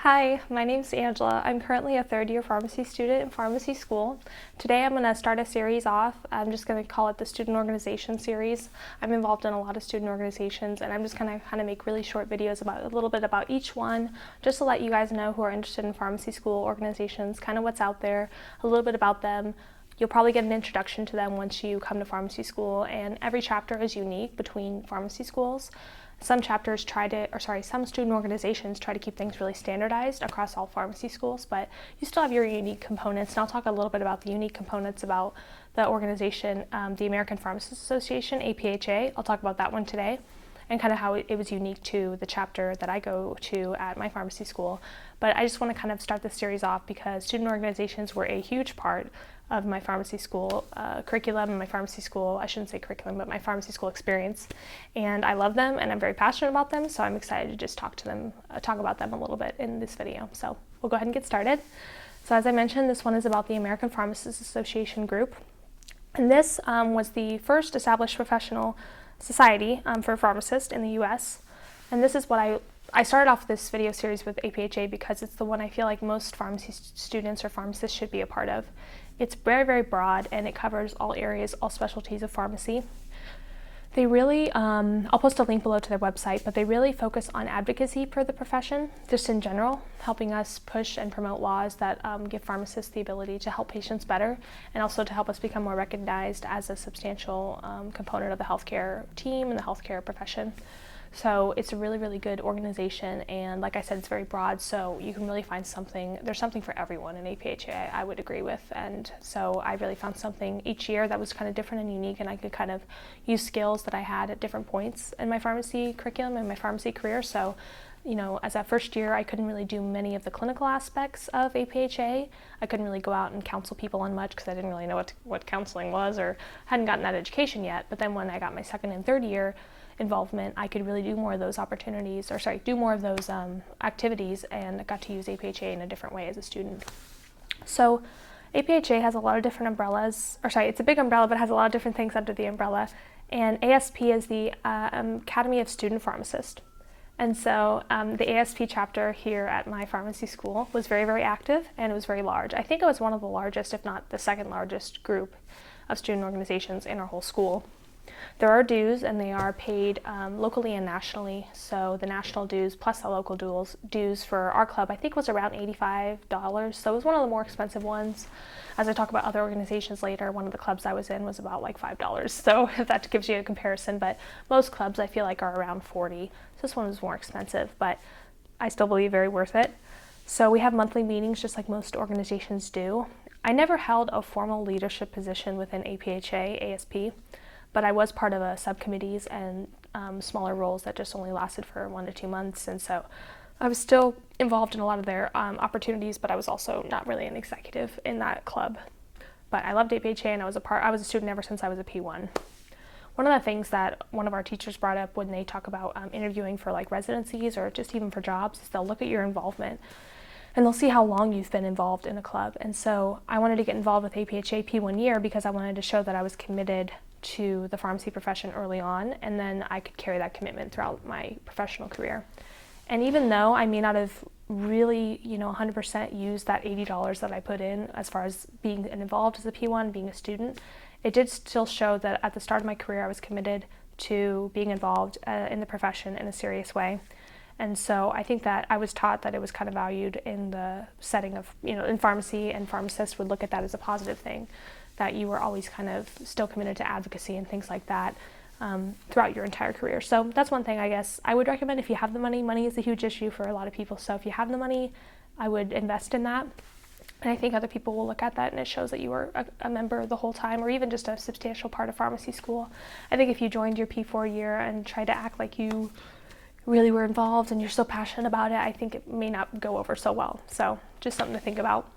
Hi, my name's Angela. I'm currently a third-year pharmacy student in pharmacy school. Today I'm going to start a series off. I'm just going to call it the Student Organization Series. I'm involved in a lot of student organizations, and I'm just going to kind of make really short videos about a little bit about each one, just to let you guys know who are interested in pharmacy school organizations, kind of what's out there, a little bit about them. You'll probably get an introduction to them once you come to pharmacy school, and every chapter is unique between pharmacy schools. Some student organizations try to keep things really standardized across all pharmacy schools, but you still have your unique components, and I'll talk a little bit about the unique components about the organization, the American Pharmacists Association, APhA. I'll talk about that one today, and kind of how it was unique to the chapter that I go to at my pharmacy school. But I just want to kind of start this series off because student organizations were a huge part of my pharmacy school curriculum and my pharmacy school, I shouldn't say curriculum, but my pharmacy school experience. And I love them and I'm very passionate about them, so I'm excited to just talk about them a little bit in this video. So we'll go ahead and get started. So as I mentioned, this one is about the American Pharmacists Association group. And this was the first established professional society for pharmacists in the US. And this is what I started off this video series with APhA because it's the one I feel like most pharmacy students or pharmacists should be a part of. It's very, very broad and it covers all areas, all specialties of pharmacy. They really, I'll post a link below to their website, but they really focus on advocacy for the profession, just in general, helping us push and promote laws that give pharmacists the ability to help patients better and also to help us become more recognized as a substantial component of the healthcare team and the healthcare profession. So it's a really, really good organization, and like I said, it's very broad, so you can really find something, there's something for everyone in APhA, I would agree with, and so I really found something each year that was kind of different and unique, and I could kind of use skills that I had at different points in my pharmacy curriculum and my pharmacy career. So, you know, as that first year, I couldn't really do many of the clinical aspects of APhA. I couldn't really go out and counsel people on much because I didn't really know what counseling was or hadn't gotten that education yet, but then when I got my second and third year involvement, I could really do more of those activities, and got to use APhA in a different way as a student. So APhA has a lot of different umbrellas, it's a big umbrella, but has a lot of different things under the umbrella, and ASP is the Academy of Student Pharmacists. And so the ASP chapter here at my pharmacy school was very, very active, and it was very large. I think it was one of the largest, if not the second largest group of student organizations in our whole school. There are dues, and they are paid locally and nationally. So the national dues plus the local dues for our club, I think, was around $85. So it was one of the more expensive ones. As I talk about other organizations later, one of the clubs I was in was about like $5. So if that gives you a comparison, but most clubs I feel like are around $40. So this one was more expensive, but I still believe very worth it. So we have monthly meetings just like most organizations do. I never held a formal leadership position within APhA, ASP, but I was part of subcommittees and smaller roles that just only lasted for 1 to 2 months, and so I was still involved in a lot of their opportunities, but I was also not really an executive in that club. But I loved APhA, and I was a student ever since I was a P1. One of the things that one of our teachers brought up when they talk about interviewing for like residencies or just even for jobs is they'll look at your involvement, and they'll see how long you've been involved in a club. And so I wanted to get involved with APhA P1 year because I wanted to show that I was committed to the pharmacy profession early on, and then I could carry that commitment throughout my professional career. And even though I may not have really, 100% used that $80 that I put in as far as being involved as a P1, being a student, it did still show that at the start of my career I was committed to being involved in the profession in a serious way. And so I think that I was taught that it was kind of valued in the setting of, in pharmacy, and pharmacists would look at that as a positive thing, that you were always kind of still committed to advocacy and things like that throughout your entire career. So that's one thing I guess I would recommend if you have the money. Money is a huge issue for a lot of people, so if you have the money, I would invest in that. And I think other people will look at that, and it shows that you were a member the whole time, or even just a substantial part of pharmacy school. I think if you joined your P4 year and tried to act like you really were involved and you're so passionate about it, I think it may not go over so well. So just something to think about.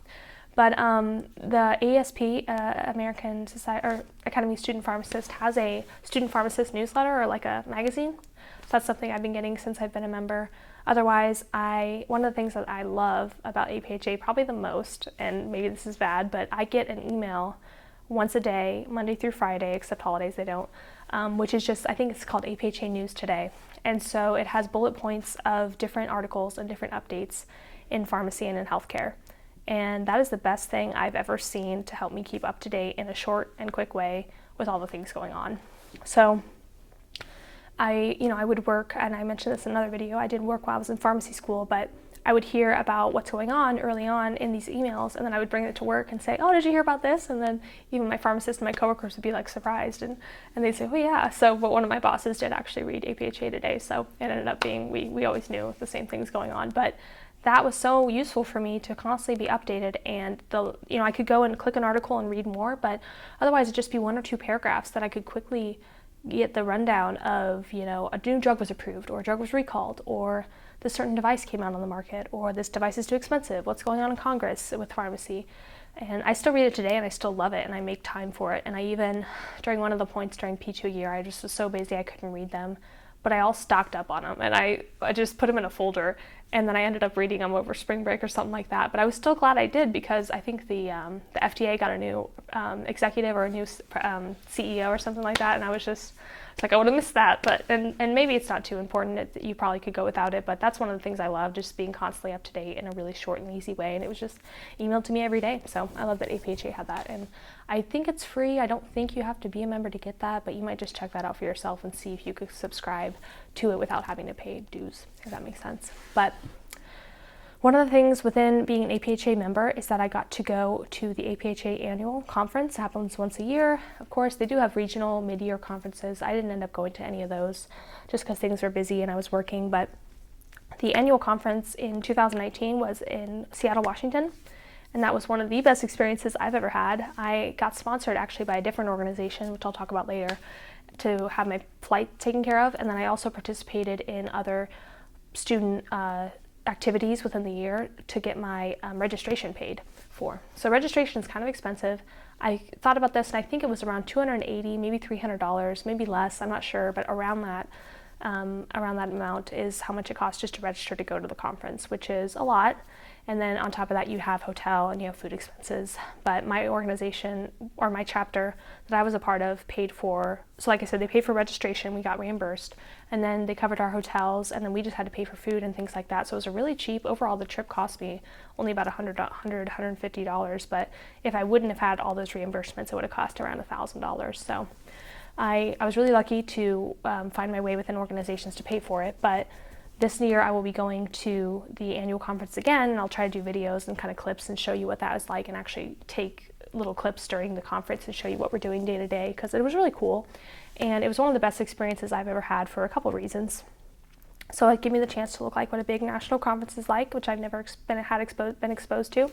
But the ASP, American Society or Academy of Student Pharmacists, has a student pharmacist newsletter or like a magazine. So that's something I've been getting since I've been a member. Otherwise, one of the things that I love about APhA probably the most, and maybe this is bad, but I get an email once a day, Monday through Friday, except holidays they don't, which is just, I think it's called APhA News Today. And so it has bullet points of different articles and different updates. in pharmacy and in healthcare. And that is the best thing I've ever seen to help me keep up to date in a short and quick way with all the things going on. So I would work, and I mentioned this in another video, I did work while I was in pharmacy school, but I would hear about what's going on early on in these emails, and then I would bring it to work and say, oh, did you hear about this? And then even my pharmacist and my coworkers would be like surprised, and they'd say, oh yeah. So, but one of my bosses did actually read APhA today, so it ended up being, we always knew the same things going on, but that was so useful for me to constantly be updated, and I could go and click an article and read more, but otherwise it'd just be 1 or 2 paragraphs that I could quickly get the rundown of, a new drug was approved, or a drug was recalled, or this certain device came out on the market, or this device is too expensive, what's going on in Congress with pharmacy. And I still read it today, and I still love it, and I make time for it. And I even, during one of the points during P2 year, I just was so busy I couldn't read them, but I all stocked up on them, and I just put them in a folder, and then I ended up reading them over spring break or something like that. But I was still glad I did, because I think the FDA got a new executive or a new CEO or something like that, and I was just like, I would have missed that. But and maybe it's not too important. You probably could go without it, but that's one of the things I love, just being constantly up to date in a really short and easy way. And it was just emailed to me every day. So I love that APhA had that, and I think it's free. I don't think you have to be a member to get that, but you might just check that out for yourself and see if you could subscribe to it without having to pay dues, if that makes sense. But one of the things within being an APhA member is that I got to go to the APhA annual conference. It happens once a year. Of course, they do have regional mid-year conferences. I didn't end up going to any of those just because things were busy and I was working, but the annual conference in 2019 was in Seattle, Washington, and that was one of the best experiences I've ever had. I got sponsored actually by a different organization, which I'll talk about later, to have my flight taken care of, and then I also participated in other student activities within the year to get my registration paid for. So registration is kind of expensive. I thought about this, and I think it was around $280, maybe $300, maybe less, I'm not sure, but around that amount is how much it costs just to register to go to the conference, which is a lot. And then on top of that, you have hotel and you have food expenses. But my organization, or my chapter that I was a part of, paid for, so like I said, they paid for registration, we got reimbursed, and then they covered our hotels, and then we just had to pay for food and things like that. So it was a really cheap. Overall, the trip cost me only about $150, but if I wouldn't have had all those reimbursements, it would have cost around $1,000. So I was really lucky to find my way within organizations to pay for it, but this year I will be going to the annual conference again, and I'll try to do videos and kind of clips and show you what that was like, and actually take little clips during the conference and show you what we're doing day to day, because it was really cool, and it was one of the best experiences I've ever had for a couple reasons. So it gave me the chance to look like what a big national conference is like, which I've never been exposed to.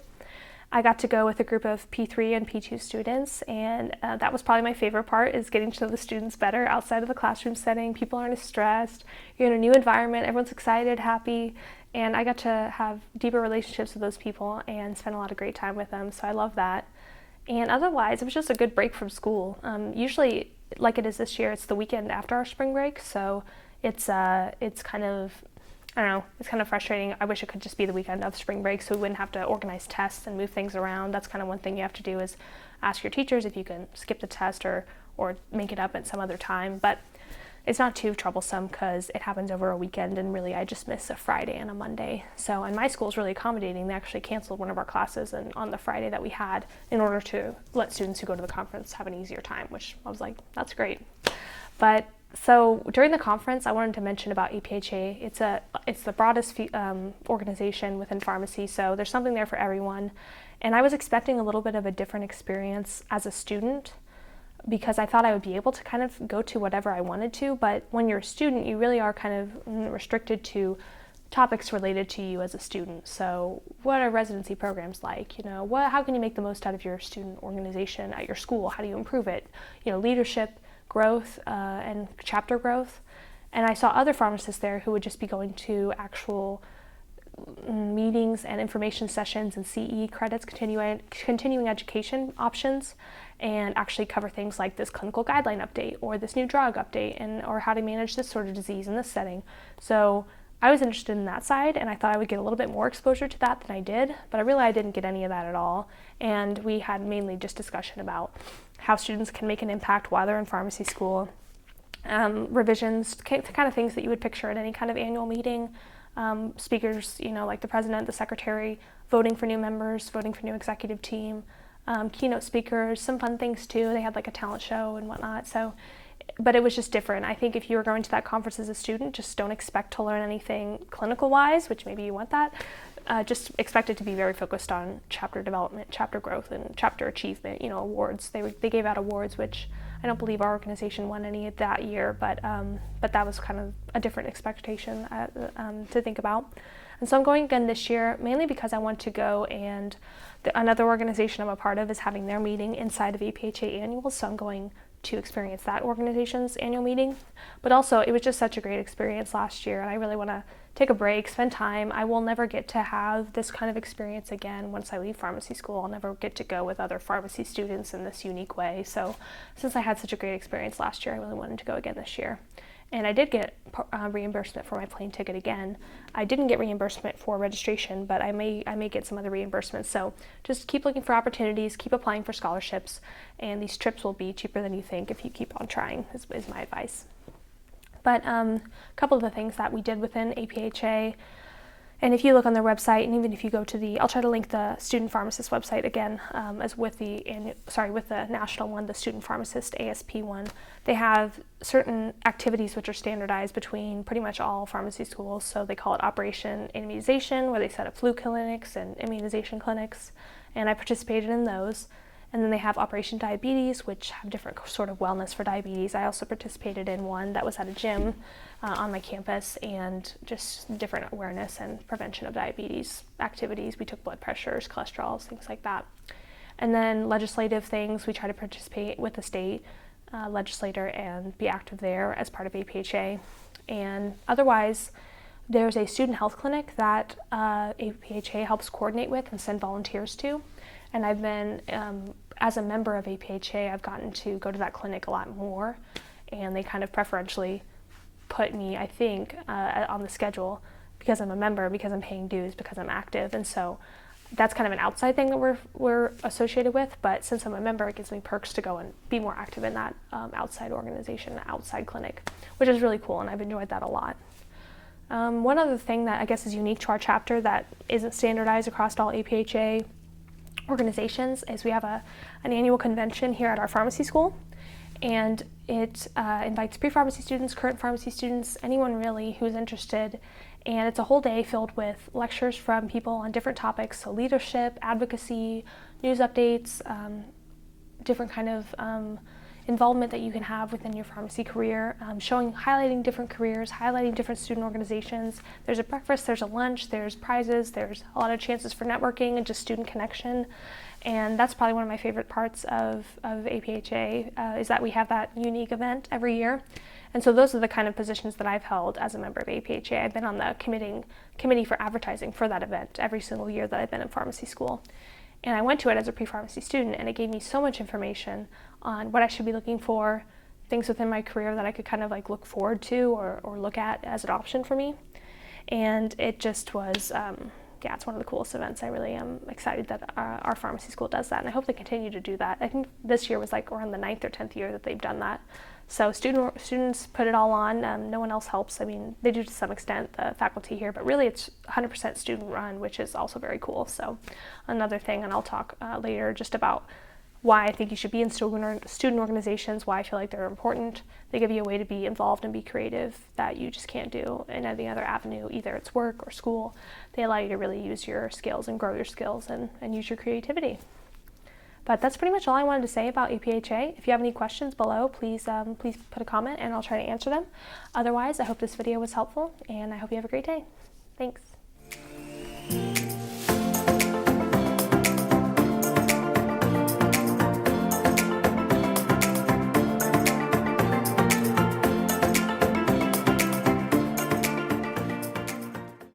I got to go with a group of P3 and P2 students, and that was probably my favorite part, is getting to know the students better outside of the classroom setting. People aren't as stressed. You're in a new environment. Everyone's excited, happy, and I got to have deeper relationships with those people and spend a lot of great time with them, so I love that. And otherwise, it was just a good break from school. Usually, like it is this year, it's the weekend after our spring break, so it's kind of, I don't know, it's kind of frustrating. I wish it could just be the weekend of spring break so we wouldn't have to organize tests and move things around. That's kind of one thing you have to do, is ask your teachers if you can skip the test or make it up at some other time. But it's not too troublesome because it happens over a weekend, and really I just miss a Friday and a Monday. So, and my school is really accommodating. They actually canceled one of our classes on the Friday that we had in order to let students who go to the conference have an easier time, which I was like, that's great. But so during the conference, I wanted to mention about APhA. It's the broadest organization within pharmacy, so there's something there for everyone. And I was expecting a little bit of a different experience as a student, because I thought I would be able to kind of go to whatever I wanted to, but when you're a student, you really are kind of restricted to topics related to you as a student. So what are residency programs like? How can you make the most out of your student organization at your school? How do you improve it? Leadership, growth, and chapter growth. And I saw other pharmacists there who would just be going to actual meetings and information sessions and CE credits, continuing education options, and actually cover things like this clinical guideline update or this new drug update, or how to manage this sort of disease in this setting. So I was interested in that side, and I thought I would get a little bit more exposure to that than I did, but I realized I didn't get any of that at all. And we had mainly just discussion about how students can make an impact while they're in pharmacy school, revisions, kind of things that you would picture at any kind of annual meeting, speakers, like the president, the secretary, voting for new members, voting for new executive team, keynote speakers, some fun things too. They had like a talent show and whatnot. But it was just different. I think if you were going to that conference as a student, just don't expect to learn anything clinical wise, which maybe you want that. Just expect it to be very focused on chapter development, chapter growth, and chapter achievement, awards. They gave out awards, which I don't believe our organization won any that year, but that was kind of a different expectation to think about. And so I'm going again this year, mainly because I want to go, and another organization I'm a part of is having their meeting inside of APhA annuals, so I'm going to experience that organization's annual meeting. But also, it was just such a great experience last year, and I really want to take a break, spend time. I will never get to have this kind of experience again once I leave pharmacy school. I'll never get to go with other pharmacy students in this unique way. So since I had such a great experience last year, I really wanted to go again this year. And I did get reimbursement for my plane ticket again. I didn't get reimbursement for registration, but I may get some other reimbursements. So just keep looking for opportunities, keep applying for scholarships, and these trips will be cheaper than you think if you keep on trying, is my advice. But a couple of the things that we did within APhA, and if you look on their website, and even if you go to I'll try to link the student pharmacist website again, as with the national one, the student pharmacist ASP one. They have certain activities which are standardized between pretty much all pharmacy schools. So they call it Operation Immunization, where they set up flu clinics and immunization clinics, and I participated in those. And then they have Operation Diabetes, which have different sort of wellness for diabetes. I also participated in one that was at a gym on my campus, and just different awareness and prevention of diabetes activities. We took blood pressures, cholesterol, things like that. And then legislative things, we try to participate with the state legislator and be active there as part of APhA. And otherwise, there's a student health clinic that APhA helps coordinate with and send volunteers to. And I've been, as a member of APhA, I've gotten to go to that clinic a lot more, and they kind of preferentially put me, I think, on the schedule because I'm a member, because I'm paying dues, because I'm active. And so that's kind of an outside thing that we're associated with, but since I'm a member, it gives me perks to go and be more active in that outside organization, outside clinic, which is really cool, and I've enjoyed that a lot. One other thing that I guess is unique to our chapter that isn't standardized across all APhA organizations is we have an annual convention here at our pharmacy school, and it invites pre-pharmacy students, current pharmacy students, anyone really who's interested, and it's a whole day filled with lectures from people on different topics, so leadership, advocacy, news updates, different kind of involvement that you can have within your pharmacy career, highlighting different careers, highlighting different student organizations. There's a breakfast, there's a lunch, there's prizes, there's a lot of chances for networking and just student connection. And that's probably one of my favorite parts of APhA, is that we have that unique event every year. And so those are the kind of positions that I've held as a member of APhA. I've been on the committee for advertising for that event every single year that I've been in pharmacy school. And I went to it as a pre-pharmacy student, and it gave me so much information on what I should be looking for, things within my career that I could kind of like look forward to or look at as an option for me. And it just was, it's one of the coolest events. I really am excited that our pharmacy school does that, and I hope they continue to do that. I think this year was like around the 9th or 10th year that they've done that. So students put it all on. No one else helps. I mean, they do to some extent, the faculty here, but really it's 100% student run, which is also very cool. So another thing, and I'll talk later just about why I think you should be in student organizations, why I feel like they're important. They give you a way to be involved and be creative that you just can't do in any other avenue. Either it's work or school. They allow you to really use your skills and grow your skills and use your creativity. But that's pretty much all I wanted to say about APhA. If you have any questions below, please put a comment and I'll try to answer them. Otherwise, I hope this video was helpful, and I hope you have a great day. Thanks.